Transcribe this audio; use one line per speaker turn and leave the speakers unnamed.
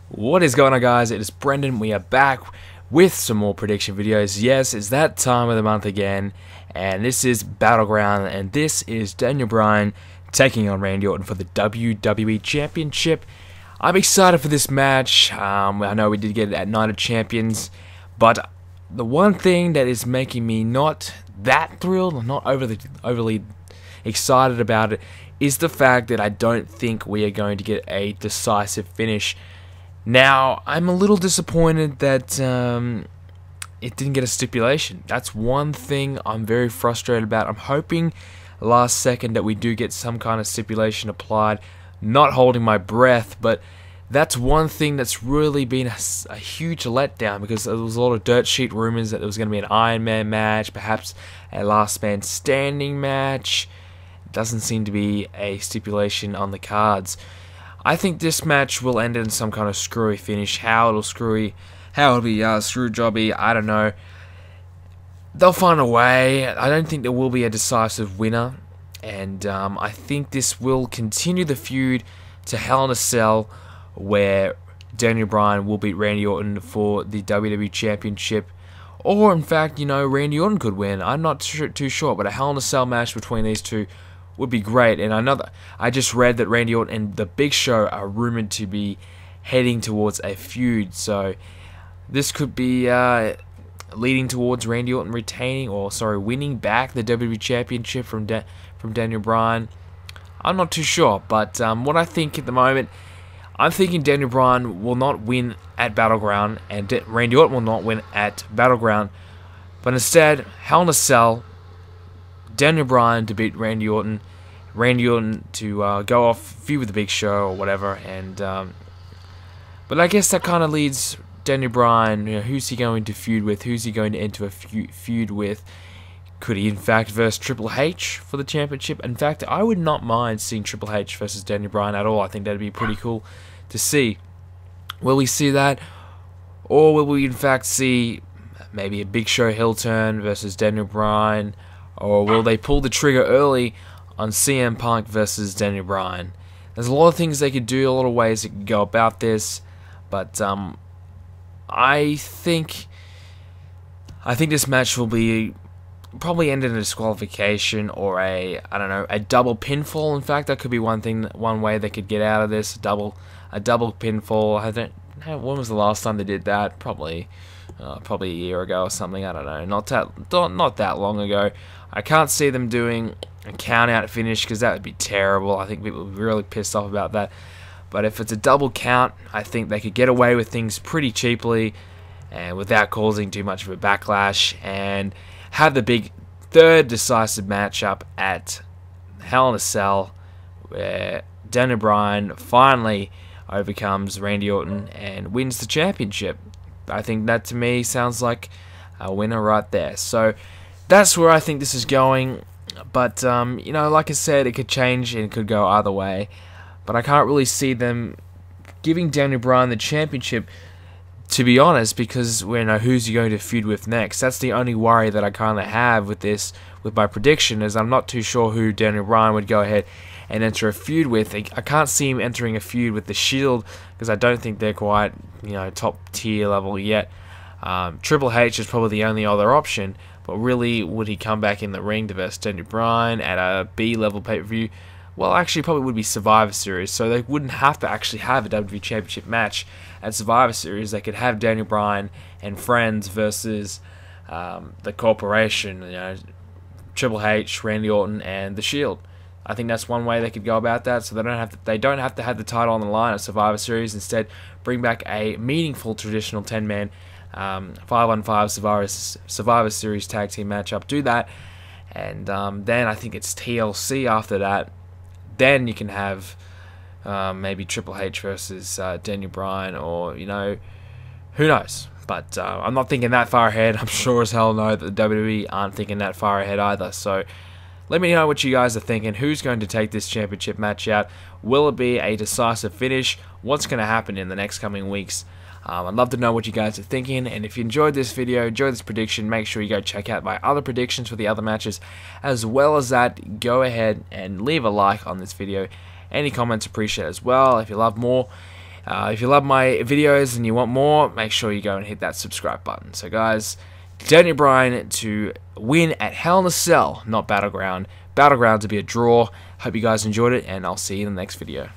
What is going on, guys? It is Brendan. We are back with some more prediction videos. Yes, it's that time of the month again, and this is Battleground, and this is Daniel Bryan taking on Randy Orton for the WWE Championship. I'm excited for this match. I know we did get it at Night of Champions, but the one thing that is making me not that thrilled, not overly excited about it, is the fact that I don't think we are going to get a decisive finish. Now, I'm a little disappointed that it didn't get a stipulation. That's one thing I'm very frustrated about. I'm hoping last second that we do get some kind of stipulation applied. Not holding my breath, but that's one thing that's really been a huge letdown, because there was a lot of dirt sheet rumors that there was going to be an Iron Man match, perhaps a last man standing match. Doesn't seem to be a stipulation on the cards. I think this match will end in some kind of screwy finish. How it'll be screw jobby, I don't know. They'll find a way. I don't think there will be a decisive winner, and I think this will continue the feud to Hell in a Cell, where Daniel Bryan will beat Randy Orton for the WWE Championship. Or, in fact, Randy Orton could win. I'm not too sure, but a Hell in a Cell match between these two would be great. And I just read that Randy Orton and the Big Show are rumored to be heading towards a feud, so this could be leading towards Randy Orton winning back the WWE Championship from Daniel Bryan. I'm not too sure, but what I think at the moment, I'm thinking Daniel Bryan will not win at Battleground, and Randy Orton will not win at Battleground, but instead, Hell in a Cell, Daniel Bryan to beat Randy Orton to go off, feud with the Big Show or whatever, and but I guess that kind of leads Daniel Bryan. Who's he going to feud with? Who's he going to enter a feud with? Could he in fact verse Triple H for the championship? In fact, I would not mind seeing Triple H versus Daniel Bryan at all. I think that'd be pretty cool to see. Will we see that, or will we in fact see maybe a Big Show heel turn versus Daniel Bryan? Or will they pull the trigger early on CM Punk versus Daniel Bryan? There's a lot of things they could do, a lot of ways they could go about this, but I think this match will be probably end in a disqualification or a double pinfall. In fact, that could be one way they could get out of this, a double pinfall. When was the last time they did that? Probably a year ago or something. I don't know. Not that long ago. I can't see them doing a count-out finish, because that would be terrible. I think people would be really pissed off about that. But if it's a double count, I think they could get away with things pretty cheaply and without causing too much of a backlash, and have the big third decisive matchup at Hell in a Cell, where Daniel Bryan finally overcomes Randy Orton and wins the championship. I think that, to me, sounds like a winner right there. So that's where I think this is going. But, like I said, it could change and it could go either way. But I can't really see them giving Daniel Bryan the championship, to be honest, because we know who's he going to feud with next. That's the only worry that I kind of have with this, with my prediction, is I'm not too sure who Daniel Bryan would go ahead and enter a feud with. I can't see him entering a feud with the Shield, because I don't think they're quite, top tier level yet. Triple H is probably the only other option, but really, would he come back in the ring to verse Daniel Bryan at a B-level pay-per-view? Well, actually, probably would be Survivor Series, so they wouldn't have to actually have a WWE Championship match at Survivor Series. They could have Daniel Bryan and friends versus the Corporation, Triple H, Randy Orton, and the Shield. I think that's one way they could go about that, so they don't have to have the title on the line at Survivor Series. Instead, bring back a meaningful traditional 10-man 5-on-5 Survivor Series tag team matchup. Do that, and then I think it's TLC after that. Then you can have maybe Triple H versus Daniel Bryan, or who knows. But I'm not thinking that far ahead. I'm sure as hell know that the WWE aren't thinking that far ahead either. So let me know what you guys are thinking. Who's going to take this championship match out? Will it be a decisive finish? What's going to happen in the next coming weeks? I'd love to know what you guys are thinking, and if you enjoyed this video, enjoyed this prediction, make sure you go check out my other predictions for the other matches. As well as that, go ahead and leave a like on this video. Any comments appreciated as well. If you love more If you love my videos and you want more, make sure you go and hit that subscribe button. So guys, Daniel Bryan to win at Hell in a Cell, not Battleground. Battleground to be a draw. Hope you guys enjoyed it, and I'll see you in the next video.